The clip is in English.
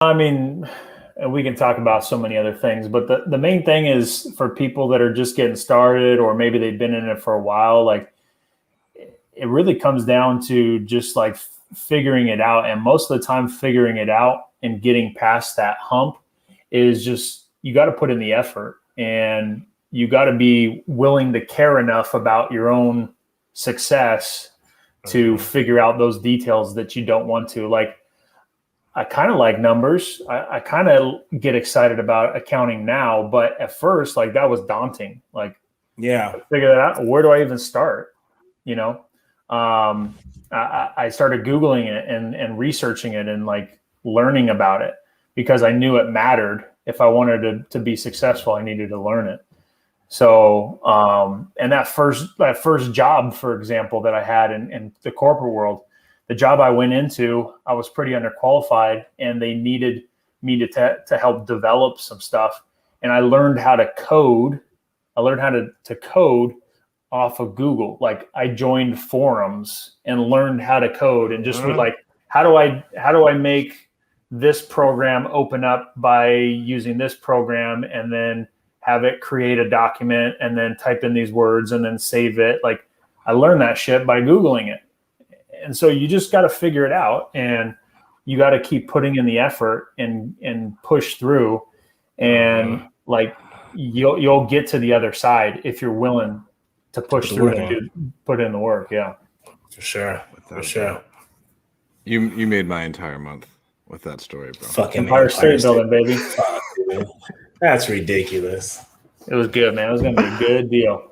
I mean, we can talk about so many other things, but the main thing is for people that are just getting started, or maybe they've been in it for a while, like it really comes down to just like figuring it out. And most of the time, figuring it out and getting past that hump is just, you got to put in the effort, and you got to be willing to care enough about your own success to figure out those details that you don't want to. Like, I kind of like numbers. I kind of get excited about accounting now, but at first, like, that was daunting. Like, Yeah. figure that out. Where do I even start? You know, I started Googling it and researching it and like learning about it, because I knew it mattered. If I wanted to be successful, I needed to learn it. So, and that first job, for example, that I had in the corporate world, the job I went into, I was pretty underqualified, and they needed me to help develop some stuff. And I learned how to code. I learned how to code off of Google. Like, I joined forums and learned how to code, and just was like, how do I make this program open up by using this program, and then have it create a document, and then type in these words, and then save it. Like, I learned that shit by Googling it. And so you just got to figure it out, and you got to keep putting in the effort and push through, and like you'll get to the other side if you're willing to push through and put in the work. Yeah, for sure. For sure. You made my entire month with that story, bro. Fucking Empire State Building, baby. Fuck, that's ridiculous. It was good, man. It was gonna be a good deal.